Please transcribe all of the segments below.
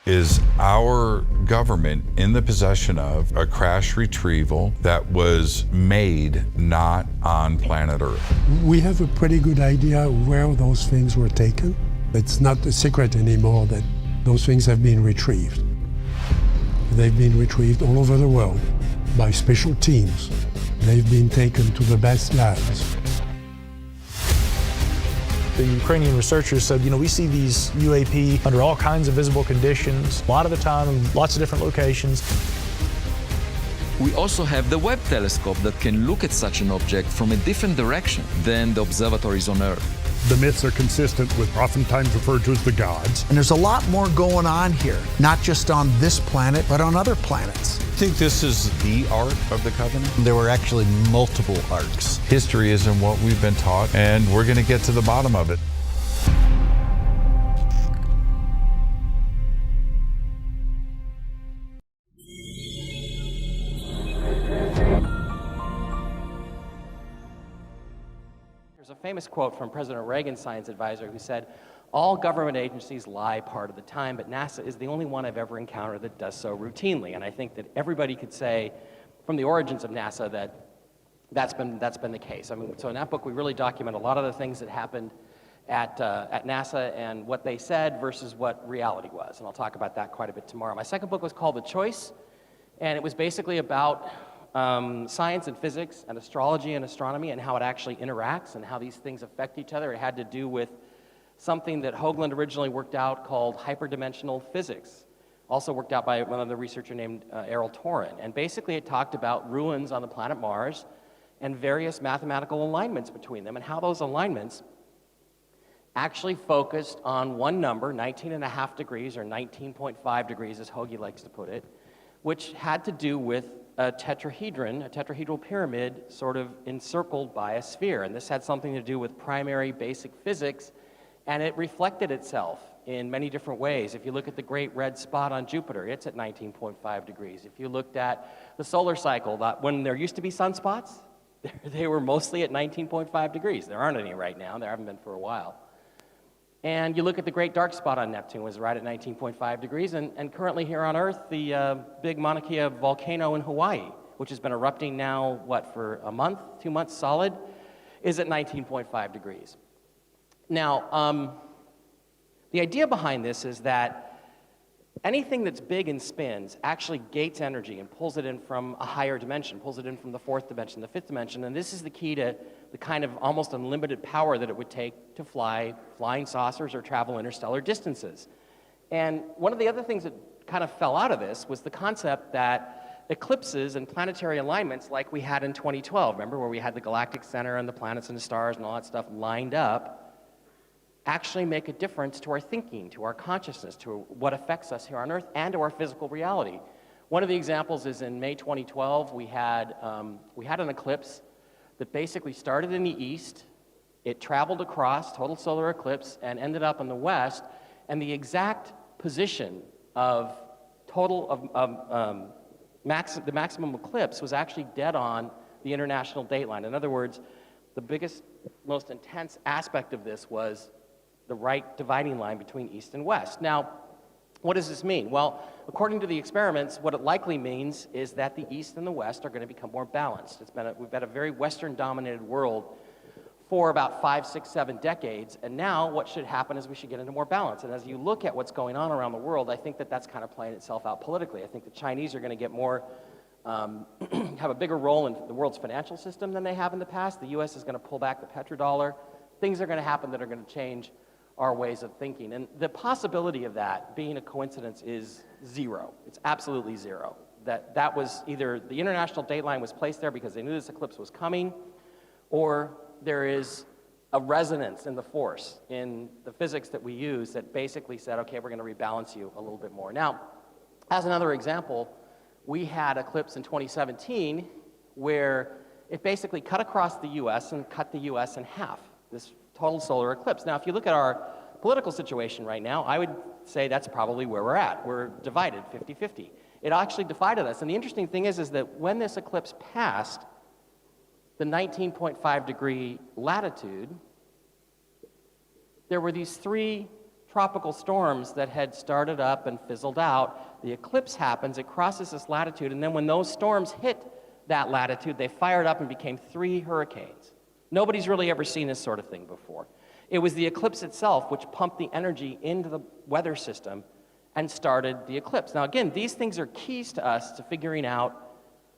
Is our government in the possession of a crash retrieval that was made not on planet Earth? We have a pretty good idea where those things were taken. It's not a secret anymore that those things have been retrieved. They've been retrieved all over the world by special teams. They've been taken to the best labs. The Ukrainian researchers said, we see these UAP under all kinds of visible conditions, a lot of the time in lots of different locations. We also have the Webb telescope that can look at such an object from a different direction than the observatories on Earth. The myths are consistent with oftentimes referred to as the gods. And there's a lot more going on here, not just on this planet, but on other planets. I think this is the ark of the covenant. There were actually multiple arks. History isn't what we've been taught, and we're going to get to the bottom of it. There's a famous quote from President Reagan's science advisor who said, "All government agencies lie part of the time, but NASA is the only one I've ever encountered that does so routinely." And I think that everybody could say from the origins of NASA that that's been the case. I mean, so in that book we really document a lot of the things that happened at NASA and what they said versus what reality was. And I'll talk about that quite a bit tomorrow. My second book was called The Choice, and it was basically about science and physics and astrology and astronomy and how it actually interacts and how these things affect each other. It had to do with something that Hoagland originally worked out called hyperdimensional physics, also worked out by another researcher named Errol Torin. And basically it talked about ruins on the planet Mars and various mathematical alignments between them and how those alignments actually focused on one number, 19.5 degrees, or 19.5 degrees as Hoagie likes to put it, which had to do with a tetrahedral pyramid sort of encircled by a sphere. And this had something to do with primary basic physics, and it reflected itself in many different ways. If you look at the great red spot on Jupiter, it's at 19.5 degrees. If you looked at the solar cycle, when there used to be sunspots, they were mostly at 19.5 degrees. There aren't any right now. There haven't been for a while. And you look at the great dark spot on Neptune, was right at 19.5 degrees, and currently here on Earth, the big Mauna Kea volcano in Hawaii, which has been erupting now, for a month, 2 months solid, is at 19.5 degrees. Now, the idea behind this is that anything that's big and spins actually gates energy and pulls it in from a higher dimension, pulls it in from the fourth dimension, the fifth dimension, and this is the key to the kind of almost unlimited power that it would take to fly flying saucers or travel interstellar distances. And one of the other things that kind of fell out of this was the concept that eclipses and planetary alignments like we had in 2012, remember, where we had the galactic center and the planets and the stars and all that stuff lined up, actually make a difference to our thinking, to our consciousness, to what affects us here on Earth, and to our physical reality. One of the examples is in May 2012, we had an eclipse that basically started in the east, it traveled across, total solar eclipse, and ended up in the west, and the exact position of the maximum eclipse was actually dead on the international dateline. In other words, the biggest, most intense aspect of this was the right dividing line between east and west. Now, what does this mean? Well, according to the experiments, what it likely means is that the east and the west are going to become more balanced. We've had a very Western-dominated world for about 5, 6, 7 decades, and now what should happen is we should get into more balance. And as you look at what's going on around the world, I think that that's kind of playing itself out politically. I think the Chinese are going to get more, have a bigger role in the world's financial system than they have in the past. The U.S. is going to pull back the petrodollar. Things are going to happen that are going to change our ways of thinking. And the possibility of that being a coincidence is zero. It's absolutely zero. That was either the international dateline was placed there because they knew this eclipse was coming, or there is a resonance in the force, in the physics that we use, that basically said, okay, we're going to rebalance you a little bit more. Now, as another example, we had eclipse in 2017 where it basically cut across the U.S. and cut the U.S. in half, this total solar eclipse. Now, if you look at our political situation right now, I would say that's probably where we're at. We're divided 50-50. It actually divided us. And the interesting thing is that when this eclipse passed the 19.5 degree latitude, there were these 3 tropical storms that had started up and fizzled out. The eclipse happens, it crosses this latitude, and then when those storms hit that latitude, they fired up and became 3 hurricanes. Nobody's really ever seen this sort of thing before. It was the eclipse itself which pumped the energy into the weather system and started the eclipse. Now again, these things are keys to us to figuring out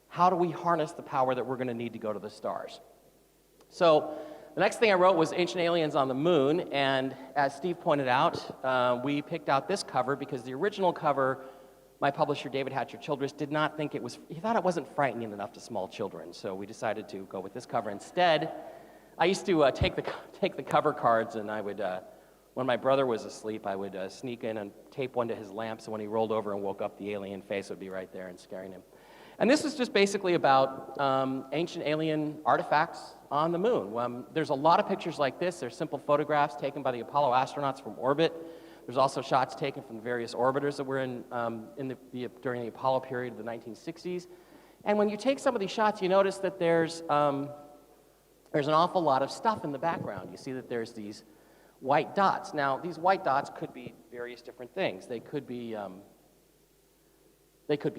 how do we harness the power that we're going to need to go to the stars. So the next thing I wrote was Ancient Aliens on the Moon, and as Steve pointed out, we picked out this cover because the original cover, my publisher David Hatcher Childress did not think it was, he thought it wasn't frightening enough to small children, so we decided to go with this cover instead. I used to take the cover cards, and I would, when my brother was asleep, I would sneak in and tape one to his lamp, so when he rolled over and woke up, the alien face would be right there and scaring him. And this was just basically about ancient alien artifacts on the moon. There's a lot of pictures like this. There's simple photographs taken by the Apollo astronauts from orbit. There's also shots taken from various orbiters that were during the Apollo period of the 1960s. And when you take some of these shots, you notice that there's an awful lot of stuff in the background. You see that there's these white dots. Now, these white dots could be various different things. They could be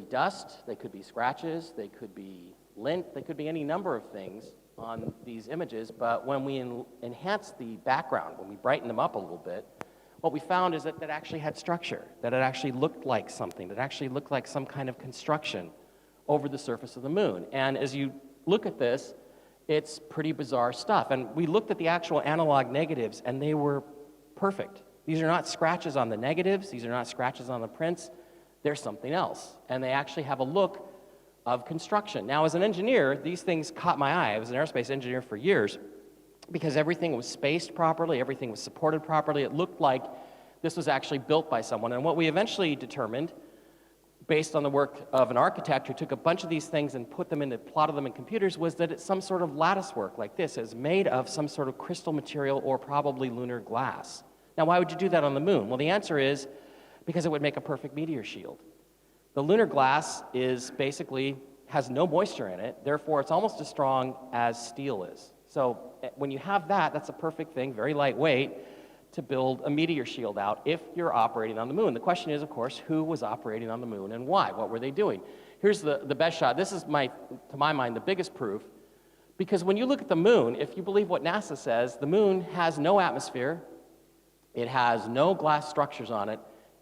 dust, they could be scratches, they could be lint, they could be any number of things on these images, but when we enhance the background, when we brighten them up a little bit, what we found is that it actually had structure, that it actually looked like something, that it actually looked like some kind of construction over the surface of the moon. And as you look at this, it's pretty bizarre stuff. And we looked at the actual analog negatives, and they were perfect. These are not scratches on the negatives, these are not scratches on the prints, they're something else. And they actually have a look of construction. Now, as an engineer, these things caught my eye. I was an aerospace engineer for years because everything was spaced properly, everything was supported properly. It looked like this was actually built by someone. And what we eventually determined, based on the work of an architect who took a bunch of these things and plotted them in computers, was that it's some sort of lattice work like this. It's made of some sort of crystal material or probably lunar glass. Now, why would you do that on the moon? Well, the answer is because it would make a perfect meteor shield. The lunar glass has no moisture in it, therefore it's almost as strong as steel is. So when you have that, that's a perfect thing, very lightweight, to build a meteor shield out if you're operating on the moon. The question is, of course, who was operating on the moon and why? What were they doing? Here's the best shot. This is, to my mind, the biggest proof, because when you look at the moon, if you believe what NASA says, the moon has no atmosphere, it has no glass structures on it,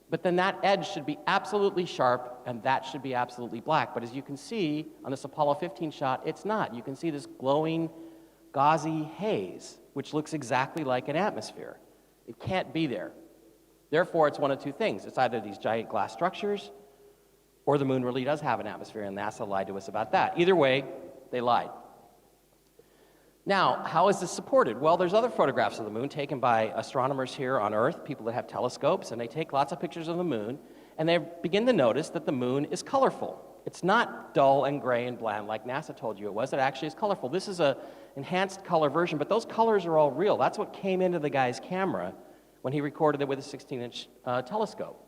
but then that edge should be absolutely sharp, and that should be absolutely black. But as you can see on this Apollo 15 shot, it's not. You can see this glowing, gauzy haze, which looks exactly like an atmosphere. It can't be there. Therefore, it's one of two things. It's either these giant glass structures, or the moon really does have an atmosphere, and NASA lied to us about that. Either way, they lied. Now, how is this supported? Well, there's other photographs of the moon taken by astronomers here on Earth, people that have telescopes, and they take lots of pictures of the moon, and they begin to notice that the moon is colorful. It's not dull and gray and bland like NASA told you it was. It actually is colorful. This is an enhanced color version, but those colors are all real. That's what came into the guy's camera when he recorded it with a 16-inch telescope.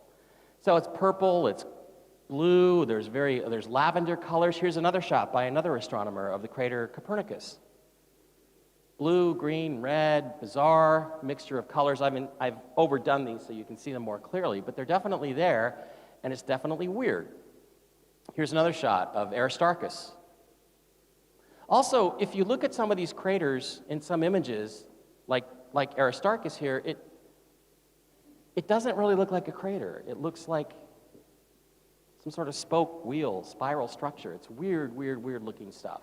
So it's purple, it's blue, there's lavender colors. Here's another shot by another astronomer of the crater Copernicus. Blue, green, red, bizarre mixture of colors. I've overdone these so you can see them more clearly, but they're definitely there, and it's definitely weird. Here's another shot of Aristarchus. Also, if you look at some of these craters in some images, like Aristarchus here, it doesn't really look like a crater. It looks like some sort of spoke wheel, spiral structure. It's weird, weird, weird looking stuff.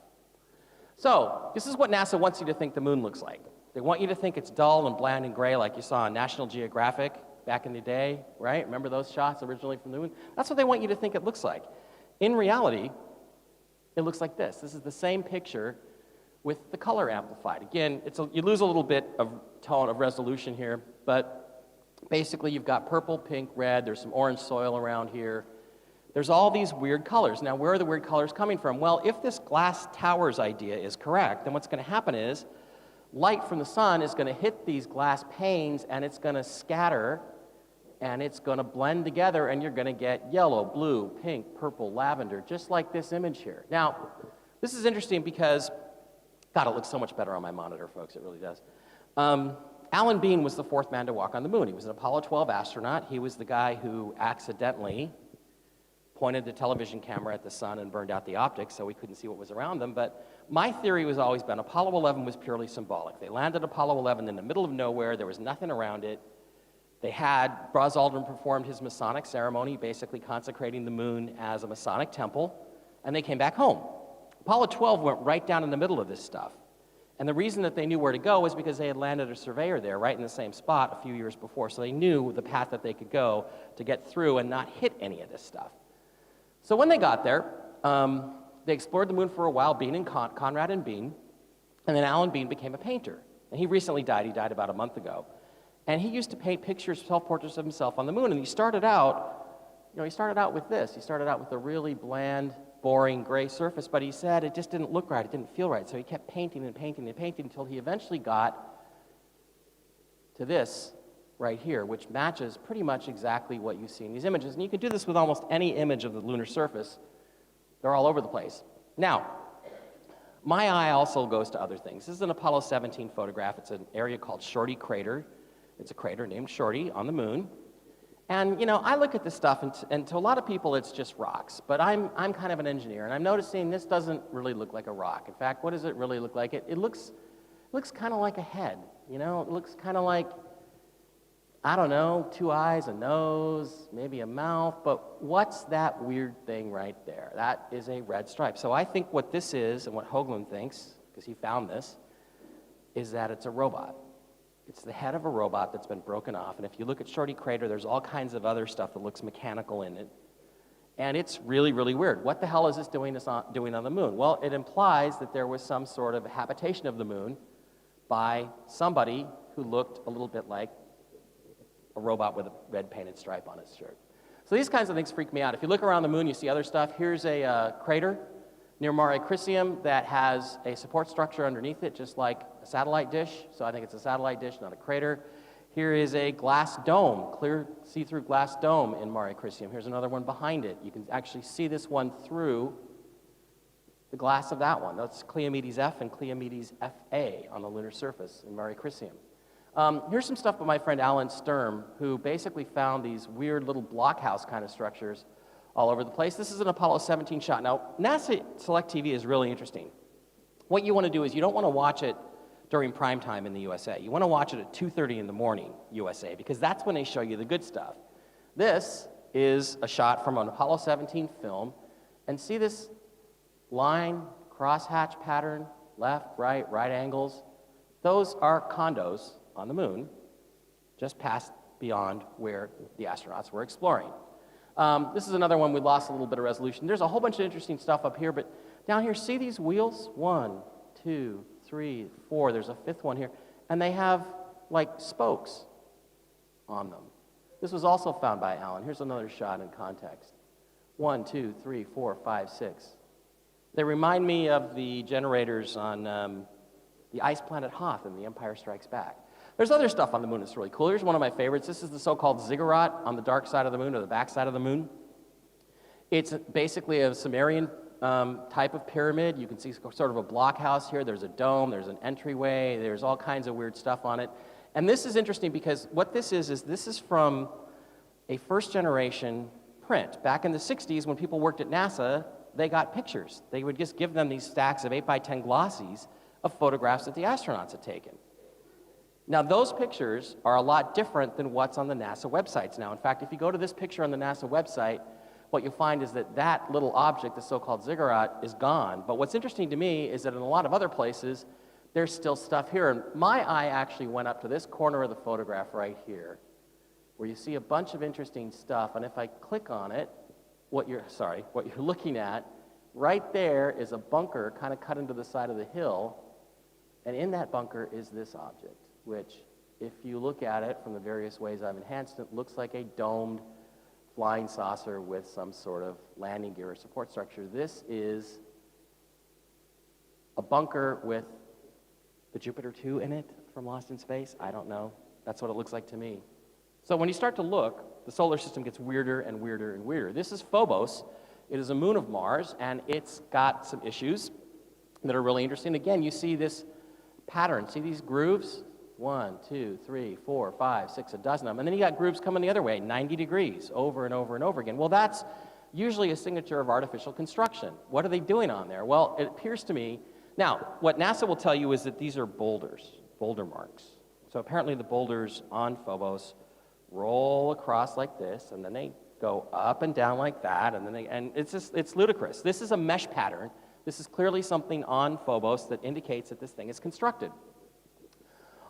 So, this is what NASA wants you to think the moon looks like. They want you to think it's dull and bland and gray like you saw on National Geographic back in the day, right? Remember those shots originally from the moon? That's what they want you to think it looks like. In reality, it looks like this. This is the same picture with the color amplified. Again, you lose a little bit of tone, of resolution here, but basically you've got purple, pink, red, there's some orange soil around here. There's all these weird colors. Now, where are the weird colors coming from? Well, if this glass towers idea is correct, then what's going to happen is light from the sun is going to hit these glass panes, and it's going to scatter, and it's going to blend together, and you're going to get yellow, blue, pink, purple, lavender, just like this image here. Now, this is interesting because, God, it looks so much better on my monitor, folks. It really does. Alan Bean was the fourth man to walk on the moon. He was an Apollo 12 astronaut. He was the guy who accidentally pointed the television camera at the sun and burned out the optics so we couldn't see what was around them. But my theory was always been Apollo 11 was purely symbolic. They landed Apollo 11 in the middle of nowhere. There was nothing around it. They had, Buzz Aldrin performed his Masonic ceremony, basically consecrating the moon as a Masonic temple, and they came back home. Apollo 12 went right down in the middle of this stuff. And the reason that they knew where to go was because they had landed a surveyor there right in the same spot a few years before, so they knew the path that they could go to get through and not hit any of this stuff. So when they got there, they explored the moon for a while, Bean and Conrad and Bean, and then Alan Bean became a painter. And he recently died. He died about a month ago. And he used to paint pictures, self-portraits of himself on the moon. And he started out with this. He started out with a really bland, boring gray surface, but he said it just didn't look right. It didn't feel right. So he kept painting and painting and painting until he eventually got to this right here, which matches pretty much exactly what you see in these images. And you can do this with almost any image of the lunar surface. They're all over the place. Now, my eye also goes to other things. This is an Apollo 17 photograph. It's an area called Shorty Crater. It's a crater named Shorty on the moon. And, you know, I look at this stuff, and to a lot of people, it's just rocks. But I'm kind of an engineer, and I'm noticing this doesn't really look like a rock. In fact, what does it really look like? It looks kind of like a head, you know? It looks kind of like, I don't know, 2 eyes, a nose, maybe a mouth, but what's that weird thing right there? That is a red stripe. So I think what this is, and what Hoagland thinks, because he found this, is that it's a robot. It's the head of a robot that's been broken off, and if you look at Shorty Crater, there's all kinds of other stuff that looks mechanical in it, and it's really, really weird. What the hell is this doing on the moon? Well, it implies that there was some sort of habitation of the moon by somebody who looked a little bit like a robot with a red painted stripe on his shirt. So these kinds of things freak me out. If you look around the moon, you see other stuff. Here's a crater near Mare Crisium that has a support structure underneath it, just like a satellite dish. So I think it's a satellite dish, not a crater. Here is a glass dome, clear see-through glass dome in Mare Crisium. Here's another one behind it. You can actually see this one through the glass of that one. That's Cleomedes F and Cleomedes FA on the lunar surface in Mare Crisium. Here's some stuff by my friend Alan Sturm, who basically found these weird little blockhouse kind of structures all over the place. This is an Apollo 17 shot. Now, NASA Select TV is really interesting. What you want to do is you don't want to watch it during prime time in the USA. You want to watch it at 2:30 in the morning USA, because that's when they show you the good stuff. This is a shot from an Apollo 17 film, and see this line, crosshatch pattern, left, right angles? Those are condos on the moon, just past beyond where the astronauts were exploring. This is another one we lost a little bit of resolution. There's a whole bunch of interesting stuff up here, but down here, see these wheels? 1, 2, 3, 4. There's a fifth one here, and they have like spokes on them. This was also found by Alan. Here's another shot in context. 1, 2, 3, 4, 5, 6. They remind me of the generators on the ice planet Hoth in The Empire Strikes Back. There's other stuff on the moon that's really cool. Here's one of my favorites. This is the so-called ziggurat on the dark side of the moon, or the back side of the moon. It's basically a Sumerian type of pyramid. You can see sort of a blockhouse here. There's a dome, there's an entryway, there's all kinds of weird stuff on it. And this is interesting because what this is from a first-generation print. Back in the 60s, when people worked at NASA, they got pictures. They would just give them these stacks of 8x10 glossies of photographs that the astronauts had taken. Now, those pictures are a lot different than what's on the NASA websites now. In fact, if you go to this picture on the NASA website, what you'll find is that that little object, the so-called ziggurat, is gone. But what's interesting to me is that in a lot of other places, there's still stuff here. And my eye actually went up to this corner of the photograph right here, where you see a bunch of interesting stuff. And if I click on it, what you're looking at, right there is a bunker kind of cut into the side of the hill. And in that bunker is this object, which, if you look at it from the various ways I've enhanced it, looks like a domed flying saucer with some sort of landing gear or support structure. This is a bunker with the Jupiter 2 in it from Lost in Space. I don't know. That's what it looks like to me. So when you start to look, the solar system gets weirder and weirder and weirder. This is Phobos. It is a moon of Mars, and it's got some issues that are really interesting. Again, you see this pattern. See these grooves? 1, 2, 3, 4, 5, 6, a dozen of them. And then you got groups coming the other way, 90 degrees, over and over and over again. Well, that's usually a signature of artificial construction. What are they doing on there? Well, it appears to me, now, what NASA will tell you is that these are boulders, boulder marks. So apparently the boulders on Phobos roll across like this, and then they go up and down like that, and then and it's ludicrous. This is a mesh pattern. This is clearly something on Phobos that indicates that this thing is constructed.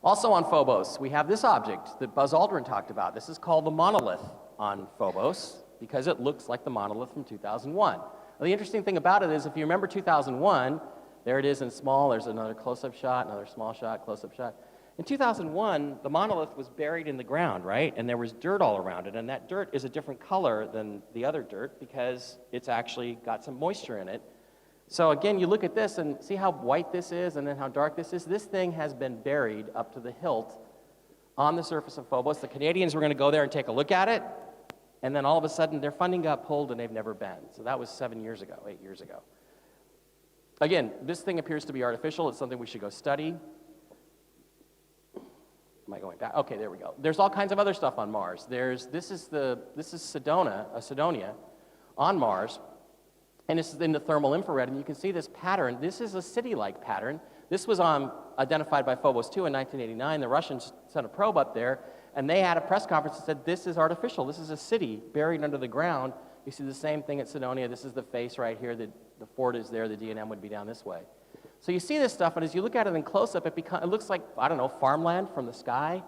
Also on Phobos, we have this object that Buzz Aldrin talked about. This is called the monolith on Phobos because it looks like the monolith from 2001. Now, the interesting thing about it is if you remember 2001, there it is in small, there's another close-up shot, another small shot, close-up shot. In 2001, the monolith was buried in the ground, right? And there was dirt all around it, and that dirt is a different color than the other dirt because it's actually got some moisture in it. So again, you look at this and see how white this is and then how dark this is. This thing has been buried up to the hilt on the surface of Phobos. The Canadians were going to go there and take a look at it, and then all of a sudden their funding got pulled and they've never been. So that was 7 years ago, 8 years ago. Again, this thing appears to be artificial. It's something we should go study. Am I going back? Okay, there we go. There's all kinds of other stuff on Mars. This is Cydonia on Mars. And this is in the thermal infrared, and you can see this pattern. This is a city-like pattern. This was identified by Phobos 2 in 1989. The Russians sent a probe up there, and they had a press conference that said, this is artificial. This is a city buried under the ground. You see the same thing at Cydonia. This is the face right here. The fort is there. The D&M would be down this way. So you see this stuff, and as you look at it in close-up, it looks like, I don't know, farmland from the sky.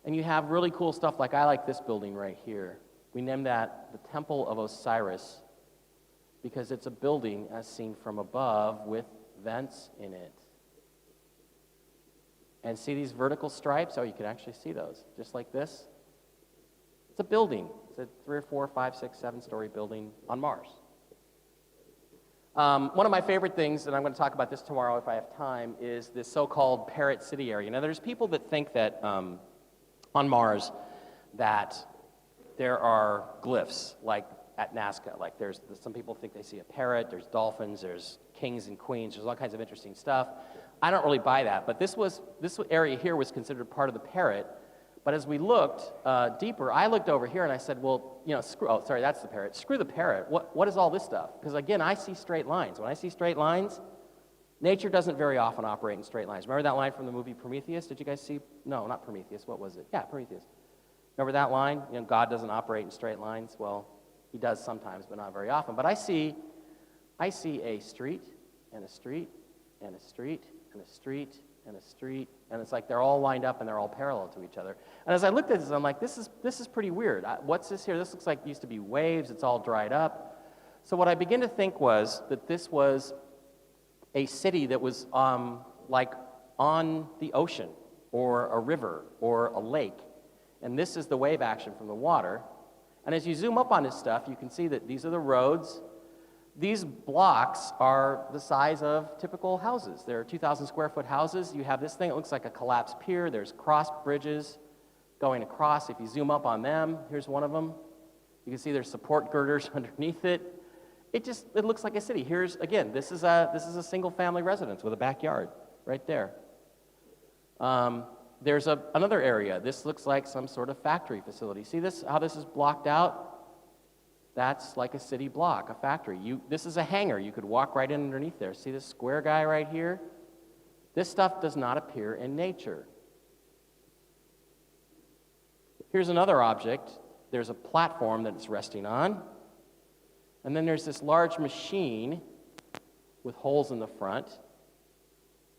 And you have really cool stuff like, I like this building right here. We named that the Temple of Osiris, because it's a building as seen from above with vents in it. And see these vertical stripes? Oh, you can actually see those, just like this. It's a building. It's a 3 or 4, 5, 6, 7-story building on Mars. One of my favorite things, and I'm going to talk about this tomorrow if I have time, is this so-called Parrot City area. Now, there's people that think that on Mars that there are glyphs, like at Nazca. Like some people think they see a parrot, there's dolphins, there's kings and queens, there's all kinds of interesting stuff. I don't really buy that, but this area here was considered part of the parrot. But as we looked deeper, I looked over here and I said, well, that's the parrot. Screw the parrot. What is all this stuff? Because again, I see straight lines. When I see straight lines, nature doesn't very often operate in straight lines. Remember that line from the movie Prometheus? Did you guys see? No, not Prometheus. What was it? Yeah, Prometheus. Remember that line? God doesn't operate in straight lines. Well, he does sometimes, but not very often. But I see a street, and a street, and a street, and a street, and a street, and it's like they're all lined up and they're all parallel to each other. And as I looked at this, I'm like, this is pretty weird. What's this here? This looks like it used to be waves. It's all dried up. So what I began to think was that this was a city that was like on the ocean or a river or a lake. And this is the wave action from the water. And as you zoom up on this stuff, you can see that these are the roads. These blocks are the size of typical houses. They're 2,000 square foot houses. You have this thing, it looks like a collapsed pier. There's cross bridges going across. If you zoom up on them, here's one of them. You can see there's support girders underneath it. It looks like a city. Here's, again, this is a single family residence with a backyard right there. There's another area. This looks like some sort of factory facility. See this, how this is blocked out? That's like a city block, a factory. This is a hangar. You could walk right in underneath there. See this square guy right here? This stuff does not appear in nature. Here's another object. There's a platform that it's resting on. And then there's this large machine with holes in the front.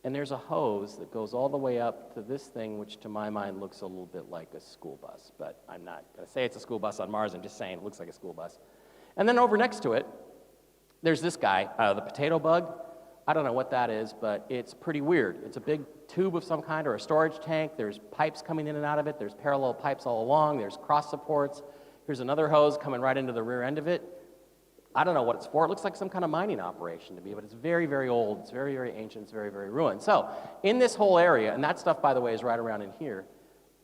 And there's a hose that goes all the way up to this thing, which to my mind looks a little bit like a school bus. But I'm not going to say it's a school bus on Mars. I'm just saying it looks like a school bus. And then over next to it, there's this guy, the potato bug. I don't know what that is, but it's pretty weird. It's a big tube of some kind or a storage tank. There's pipes coming in and out of it. There's parallel pipes all along. There's cross supports. Here's another hose coming right into the rear end of it. I don't know what it's for. It looks like some kind of mining operation to me, but it's very, very old. It's very, very ancient. It's very, very ruined. So in this whole area, and that stuff, by the way, is right around in here,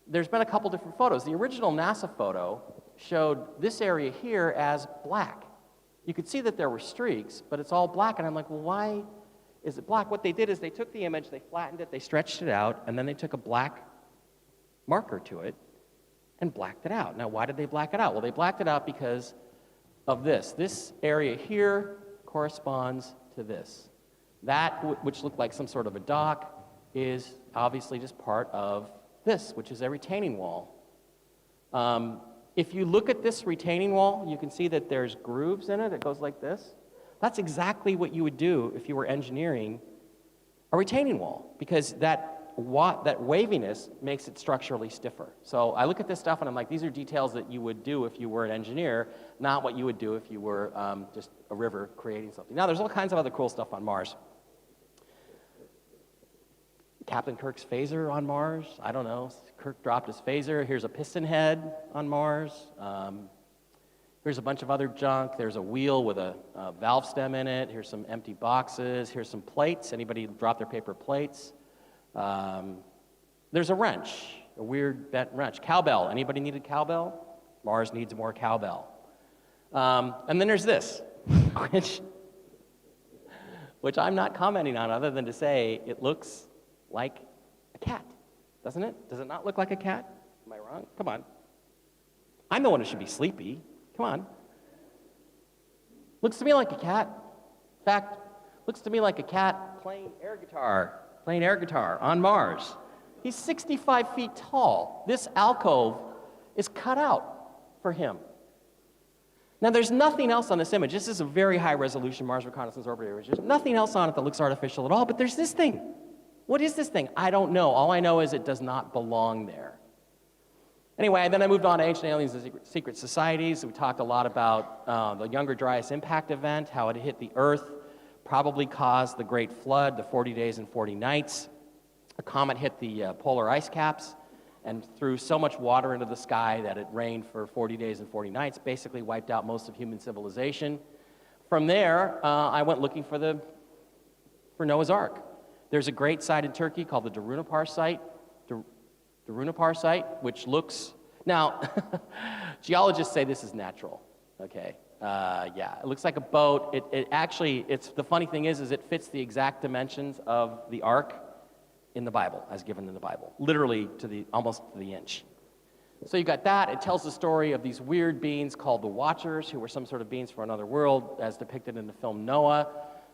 there's been a couple different photos. The original NASA photo showed this area here as black. You could see that there were streaks, but it's all black, and I'm like, well, why is it black? What they did is they took the image, they flattened it, they stretched it out, and then they took a black marker to it and blacked it out. Now, why did they black it out? Well, they blacked it out because of this. This area here corresponds to this. That, which looked like some sort of a dock, is obviously just part of this, which is a retaining wall. If you look at this retaining wall, you can see that there's grooves in it. It goes like this. That's exactly what you would do if you were engineering a retaining wall, because that waviness makes it structurally stiffer. So I look at this stuff and I'm like, these are details that you would do if you were an engineer, not what you would do if you were just a river creating something. Now, there's all kinds of other cool stuff on Mars. Captain Kirk's phaser on Mars, I don't know. Kirk dropped his phaser. Here's a piston head on Mars. Here's a bunch of other junk. There's a wheel with a valve stem in it. Here's some empty boxes. Here's some plates. Anybody drop their paper plates? There's a wrench, a weird bent wrench. Cowbell. Anybody need a cowbell? Mars needs more cowbell. And then there's this, which I'm not commenting on other than to say it looks like a cat, doesn't it? Does it not look like a cat? Am I wrong? Come on. I'm the one who should be sleepy. Come on. Looks to me like a cat. In fact, looks to me like a cat playing air guitar on Mars. He's 65 feet tall. This alcove is cut out for him. Now, there's nothing else on this image. This is a very high-resolution Mars Reconnaissance Orbiter image. There's nothing else on it that looks artificial at all, but there's this thing. What is this thing? I don't know. All I know is it does not belong there. Anyway, then I moved on to Ancient Aliens and Secret Societies. We talked a lot about the Younger Dryas impact event, how it hit the Earth, probably caused the Great Flood, the 40 days and 40 nights. A comet hit the polar ice caps and threw so much water into the sky that it rained for 40 days and 40 nights, basically wiped out most of human civilization. From there, I went looking for Noah's Ark. There's a great site in Turkey called the Darunapar site. Darunapar site, which looks, now, geologists say this is natural, okay? Yeah, it looks like a boat. It actually, the funny thing is it fits the exact dimensions of the ark in the Bible, as given in the Bible, literally almost to the inch. So you got that. It tells the story of these weird beings called the Watchers, who were some sort of beings from another world, as depicted in the film Noah.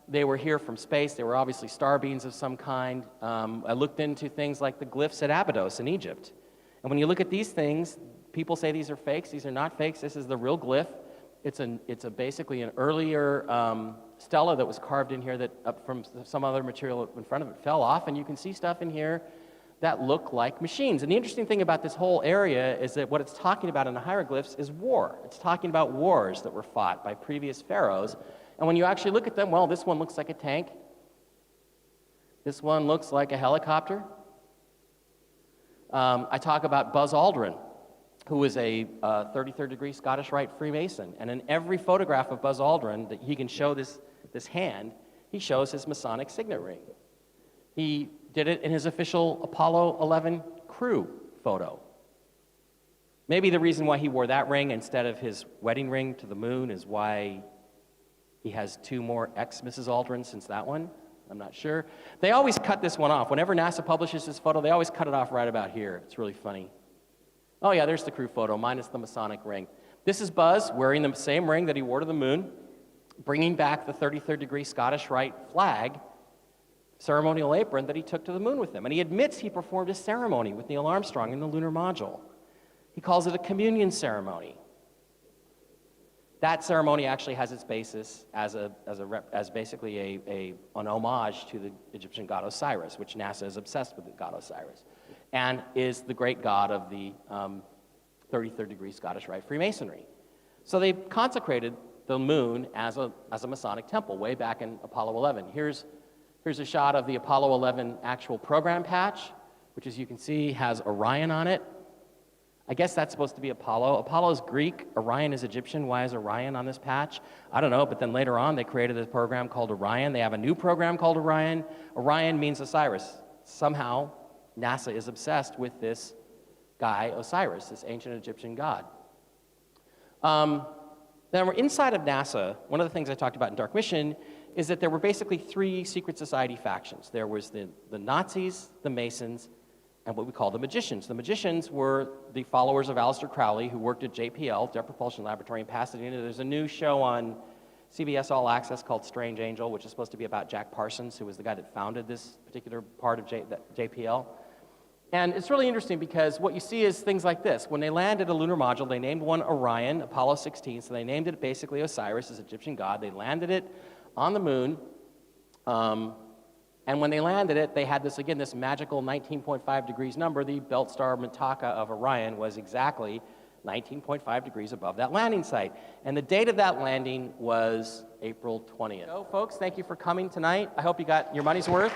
They were here from space. They were obviously star beings of some kind. I looked into things like the glyphs at Abydos in Egypt. And when you look at these things, people say these are fakes. These are not fakes. This is the real glyph. It's basically an earlier stela that was carved in here that from some other material in front of it fell off. And you can see stuff in here that look like machines. And the interesting thing about this whole area is that what it's talking about in the hieroglyphs is war. It's talking about wars that were fought by previous pharaohs. And when you actually look at them, well, this one looks like a tank. This one looks like a helicopter. I talk about Buzz Aldrin, who is a 33rd degree Scottish Rite Freemason. And in every photograph of Buzz Aldrin that he can show this hand, he shows his Masonic signet ring. He did it in his official Apollo 11 crew photo. Maybe the reason why he wore that ring instead of his wedding ring to the moon is why he has 2 more ex-Mrs. Aldrin since that one. I'm not sure. They always cut this one off. Whenever NASA publishes this photo, they always cut it off right about here. It's really funny. Oh yeah, there's the crew photo, minus the Masonic ring. This is Buzz wearing the same ring that he wore to the moon, bringing back the 33rd degree Scottish Rite flag, ceremonial apron that he took to the moon with him. And he admits he performed a ceremony with Neil Armstrong in the lunar module. He calls it a communion ceremony. That ceremony actually has its basis as basically an homage to the Egyptian god Osiris, which NASA is obsessed with the god Osiris, and is the great god of the 33rd degree Scottish Rite Freemasonry. So they consecrated the moon as a Masonic temple way back in Apollo 11. Here's a shot of the Apollo 11 actual program patch, which, as you can see, has Orion on it. I guess that's supposed to be Apollo. Apollo's Greek, Orion is Egyptian. Why is Orion on this patch? I don't know, but then later on they created a program called Orion. They have a new program called Orion. Orion means Osiris. Somehow NASA is obsessed with this guy, Osiris, this ancient Egyptian god. Then we're inside of NASA. One of the things I talked about in Dark Mission is that there were basically 3 secret society factions. There was the Nazis, the Masons, and what we call the magicians. The magicians were the followers of Aleister Crowley, who worked at JPL, Jet Propulsion Laboratory in Pasadena. There's a new show on CBS All Access called Strange Angel, which is supposed to be about Jack Parsons, who was the guy that founded this particular part of JPL. And it's really interesting because what you see is things like this. When they landed a lunar module, they named one Orion, Apollo 16, so they named it basically Osiris, his Egyptian god. They landed it on the moon, and when they landed it, they had this, again, this magical 19.5 degrees number. The belt star Mintaka of Orion was exactly 19.5 degrees above that landing site. And the date of that landing was April 20th. So, folks, thank you for coming tonight. I hope you got your money's worth.